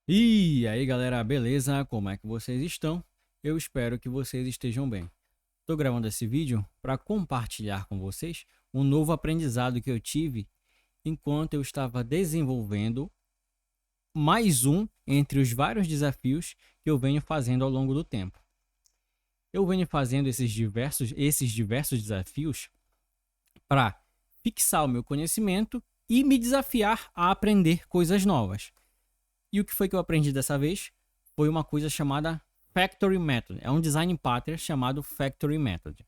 E aí galera, beleza? Como é que vocês estão? Eu espero que vocês estejam bem. Estou gravando esse vídeo para compartilhar com vocês um novo aprendizado que eu tive enquanto eu estava desenvolvendo mais um entre os vários desafios que eu venho fazendo ao longo do tempo. Eu venho fazendo esses diversos desafios para fixar o meu conhecimento e me desafiar a aprender coisas novas. E o que foi que eu aprendi dessa vez? Foi uma coisa chamada Factory Method. É um design pattern chamado Factory Method.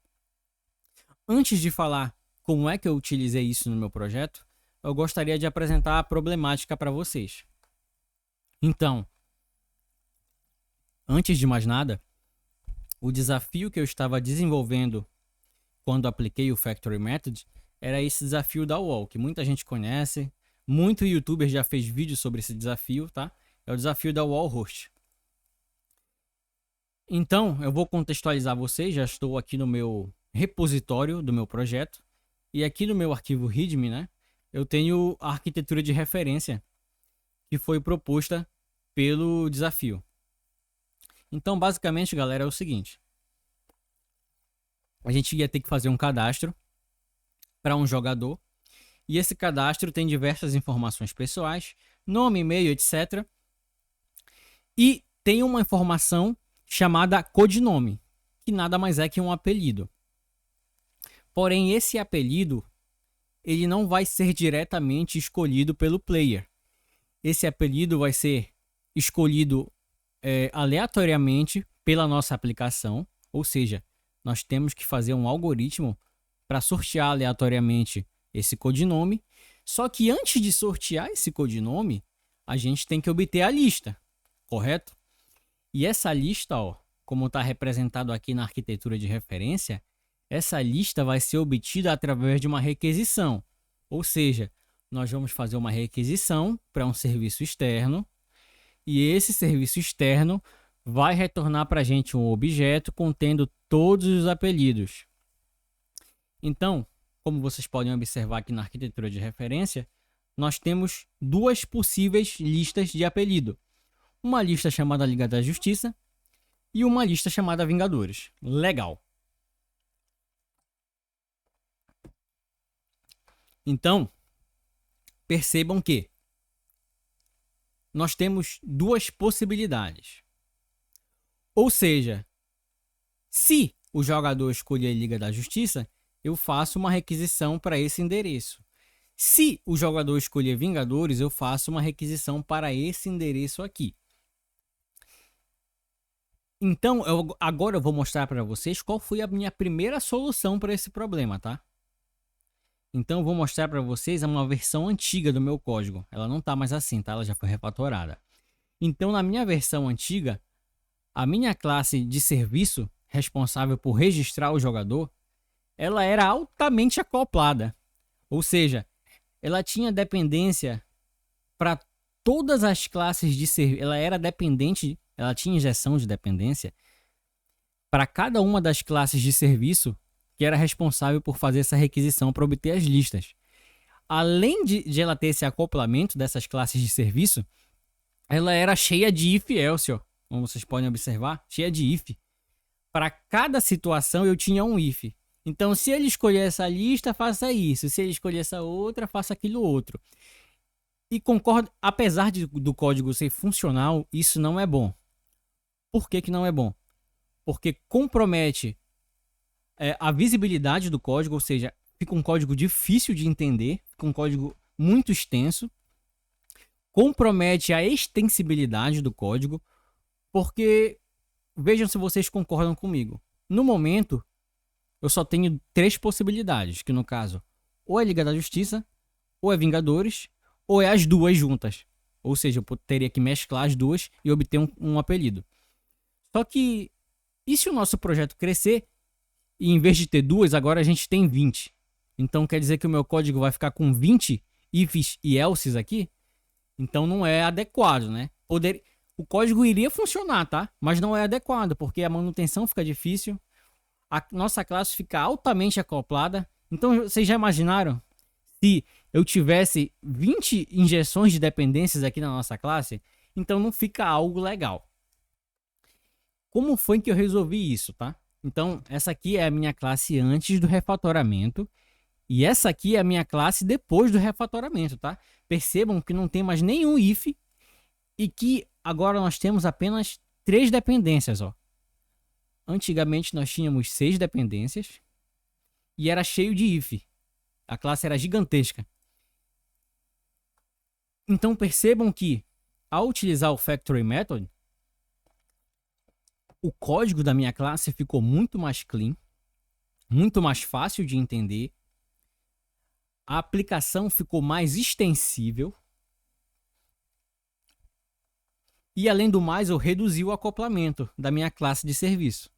Antes de falar como é que eu utilizei isso no meu projeto, eu gostaria de apresentar a problemática para vocês. Então, antes de mais nada, o desafio que eu estava desenvolvendo quando apliquei o Factory Method era esse desafio da wall, que muita gente conhece, muito youtuber já fez vídeo sobre esse desafio, tá? É o desafio da wall host. Então, eu vou contextualizar vocês, já estou aqui no meu repositório do meu projeto, e aqui no meu arquivo readme, né, eu tenho a arquitetura de referência que foi proposta pelo desafio. Então, basicamente, galera, é o seguinte: a gente ia ter que fazer um cadastro para um jogador, e esse cadastro tem diversas informações pessoais, nome, e-mail, etc. E tem uma informação chamada codinome, que nada mais é que um apelido. Porém, esse apelido ele não vai ser diretamente escolhido pelo player. Esse apelido vai ser escolhido aleatoriamente pela nossa aplicação, ou seja, nós temos que fazer um algoritmo para sortear aleatoriamente esse codinome. Só que antes de sortear esse codinome, a gente tem que obter a lista, correto? E essa lista, ó, como está representado aqui na arquitetura de referência, essa lista vai ser obtida através de uma requisição. Ou seja, nós vamos fazer uma requisição para um serviço externo e esse serviço externo vai retornar para a gente um objeto contendo todos os apelidos. Então, como vocês podem observar aqui na arquitetura de referência, nós temos duas possíveis listas de apelido. Uma lista chamada Liga da Justiça e uma lista chamada Vingadores. Legal. Então, percebam que nós temos duas possibilidades. Ou seja, se o jogador escolher Liga da Justiça, eu faço uma requisição para esse endereço. Se o jogador escolher Vingadores, eu faço uma requisição para esse endereço aqui. Então, agora eu vou mostrar para vocês qual foi a minha primeira solução para esse problema, tá? Então, eu vou mostrar para vocês uma versão antiga do meu código. Ela não está mais assim, tá? Ela já foi refatorada. Então, na minha versão antiga, a minha classe de serviço, responsável por registrar o jogador, ela era altamente acoplada. Ou seja, ela tinha dependência para todas as classes de serviço. Ela era dependente, ela tinha injeção de dependência para cada uma das classes de serviço que era responsável por fazer essa requisição para obter as listas. Além de ela ter esse acoplamento dessas classes de serviço, ela era cheia de if else, ó, como vocês podem observar, cheia de if. Para cada situação eu tinha um if. Então, se ele escolher essa lista, faça isso. Se ele escolher essa outra, faça aquilo outro. E concordo, apesar do código ser funcional, isso não é bom. Por que não é bom? Porque compromete a visibilidade do código, ou seja, fica um código difícil de entender, fica um código muito extenso, compromete a extensibilidade do código, porque vejam se vocês concordam comigo. No momento, eu só tenho três possibilidades, que no caso, ou é Liga da Justiça, ou é Vingadores, ou é as duas juntas. Ou seja, eu teria que mesclar as duas e obter um apelido. Só que, e se o nosso projeto crescer, e em vez de ter duas, agora a gente tem 20. Então quer dizer que o meu código vai ficar com 20 ifs e elses aqui? Então não é adequado, né? O código iria funcionar, tá? Mas não é adequado, porque a manutenção fica difícil, a nossa classe fica altamente acoplada. Então vocês já imaginaram se eu tivesse 20 injeções de dependências aqui na nossa classe, então não fica algo legal. Como foi que eu resolvi isso, tá? Então, essa aqui é a minha classe antes do refatoramento e essa aqui é a minha classe depois do refatoramento, tá? Percebam que não tem mais nenhum if e que agora nós temos apenas 3 dependências, ó. Antigamente nós tínhamos 6 dependências e era cheio de if. A classe era gigantesca. Então percebam que ao utilizar o Factory Method, o código da minha classe ficou muito mais clean, muito mais fácil de entender. A aplicação ficou mais extensível. E além do mais, eu reduzi o acoplamento da minha classe de serviço.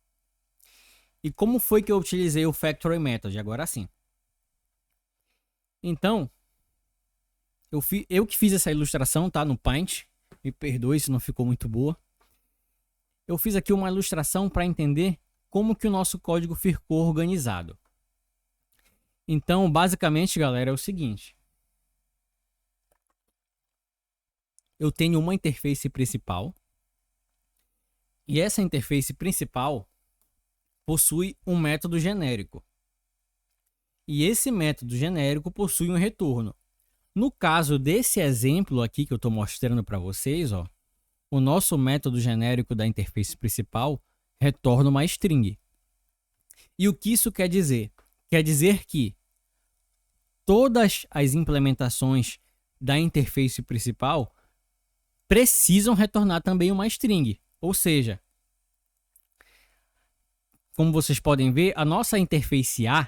E como foi que eu utilizei o Factory Method? Agora sim. Então, eu que fiz essa ilustração, tá? No Paint. Me perdoe se não ficou muito boa. Eu fiz aqui uma ilustração para entender como que o nosso código ficou organizado. Então, basicamente, galera, é o seguinte. Eu tenho uma interface principal. E essa interface principal possui um método genérico. E esse método genérico possui um retorno. No caso desse exemplo aqui que eu estou mostrando para vocês, ó, o nosso método genérico da interface principal retorna uma string. E o que isso quer dizer? Quer dizer que todas as implementações da interface principal precisam retornar também uma string. Ou seja, como vocês podem ver, a nossa interface A,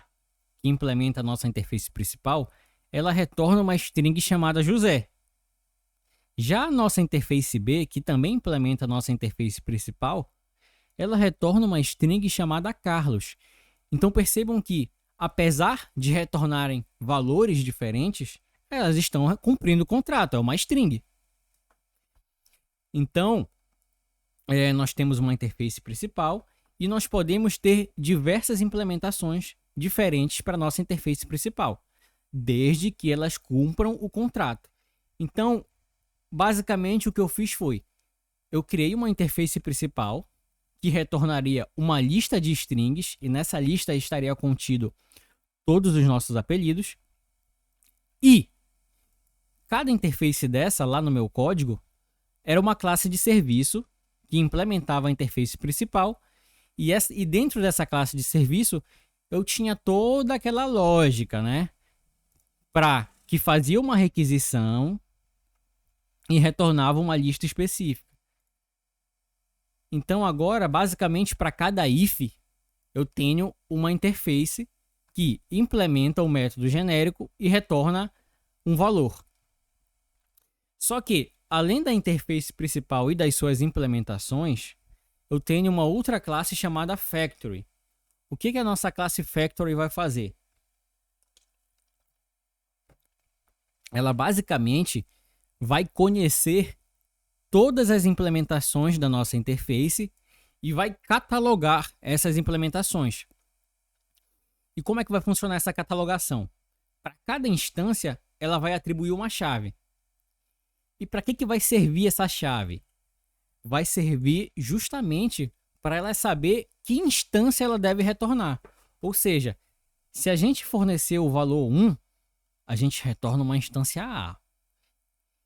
que implementa a nossa interface principal, ela retorna uma string chamada José. Já a nossa interface B, que também implementa a nossa interface principal, ela retorna uma string chamada Carlos. Então percebam que, apesar de retornarem valores diferentes, elas estão cumprindo o contrato, é uma string. Então, nós temos uma interface principal e nós podemos ter diversas implementações diferentes para a nossa interface principal, desde que elas cumpram o contrato. Então, basicamente o que eu fiz foi, eu criei uma interface principal que retornaria uma lista de strings e nessa lista estaria contido todos os nossos apelidos e cada interface dessa lá no meu código era uma classe de serviço que implementava a interface principal e dentro dessa classe de serviço eu tinha toda aquela lógica, né? Que fazia uma requisição e retornava uma lista específica. Então agora, basicamente, para cada if, eu tenho uma interface que implementa o método genérico e retorna um valor. Só que, além da interface principal e das suas implementações, eu tenho uma outra classe chamada Factory. O que a nossa classe Factory vai fazer? Ela basicamente vai conhecer todas as implementações da nossa interface e vai catalogar essas implementações. E como é que vai funcionar essa catalogação? Para cada instância, ela vai atribuir uma chave. E para que vai servir essa chave? Vai servir justamente para ela saber que instância ela deve retornar. Ou seja, se a gente fornecer o valor 1, a gente retorna uma instância A.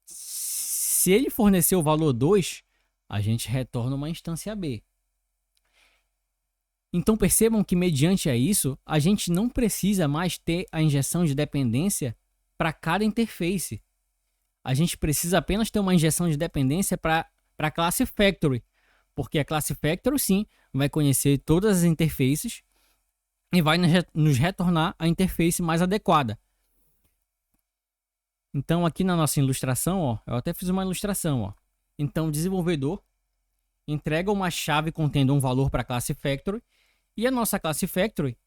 Se ele fornecer o valor 2, a gente retorna uma instância B. Então percebam que mediante a isso, a gente não precisa mais ter a injeção de dependência para cada interface. A gente precisa apenas ter uma injeção de dependência para a classe Factory, porque a classe Factory sim vai conhecer todas as interfaces e vai nos retornar a interface mais adequada. Então aqui na nossa ilustração, ó, eu até fiz uma ilustração. Ó. Então o desenvolvedor entrega uma chave contendo um valor para a classe Factory e a nossa classe Factory,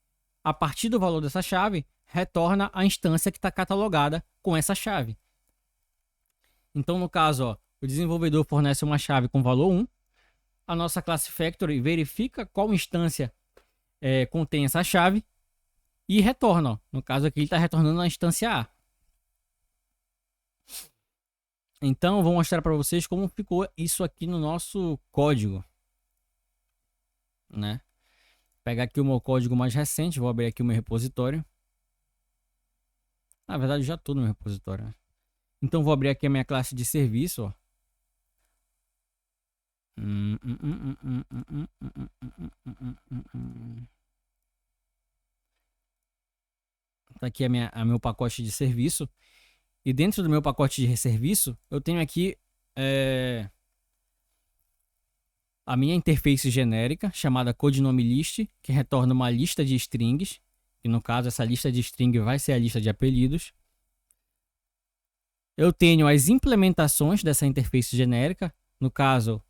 a partir do valor dessa chave, retorna a instância que está catalogada com essa chave. Então no caso, ó, o desenvolvedor fornece uma chave com valor 1, a nossa classe Factory verifica qual instância contém essa chave e retorna. Ó. No caso aqui ele está retornando a instância A. Então, eu vou mostrar para vocês como ficou isso aqui no nosso código, né? Pegar aqui o meu código mais recente, vou abrir aqui o meu repositório. Na verdade, já estou no meu repositório, né? Então, vou abrir aqui a minha classe de serviço, ó. Tá aqui a meu pacote de serviço. E dentro do meu pacote de serviço, eu tenho aqui a minha interface genérica, chamada CodeNomeList, que retorna uma lista de strings. E no caso, essa lista de string vai ser a lista de apelidos. Eu tenho as implementações dessa interface genérica. No caso,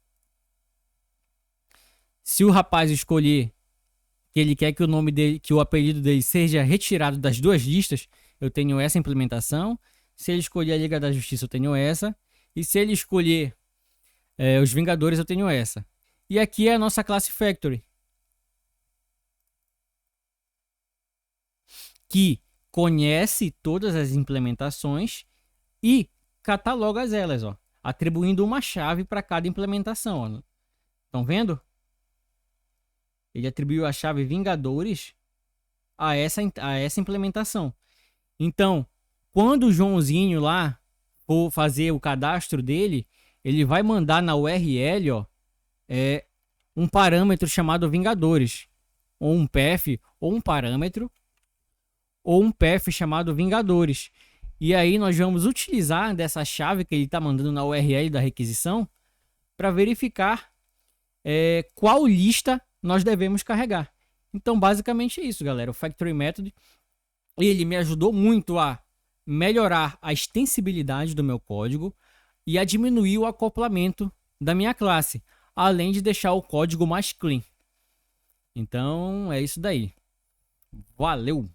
se o rapaz escolher que ele quer que o nome dele, que o apelido dele seja retirado das duas listas, eu tenho essa implementação. Se ele escolher a Liga da Justiça, eu tenho essa. E se ele escolher os Vingadores, eu tenho essa. E aqui é a nossa classe Factory, que conhece todas as implementações e cataloga elas, ó, atribuindo uma chave para cada implementação. Estão vendo? Ele atribuiu a chave Vingadores a essa implementação. Então, quando o Joãozinho lá for fazer o cadastro dele, ele vai mandar na URL, ó, um parâmetro chamado Vingadores, ou um path, ou um parâmetro, ou um path chamado Vingadores. E aí nós vamos utilizar dessa chave que ele está mandando na URL da requisição para verificar qual lista nós devemos carregar. Então, basicamente é isso, galera. O Factory Method, ele me ajudou muito a melhorar a extensibilidade do meu código e a diminuir o acoplamento da minha classe, além de deixar o código mais clean. Então, é isso daí. Valeu!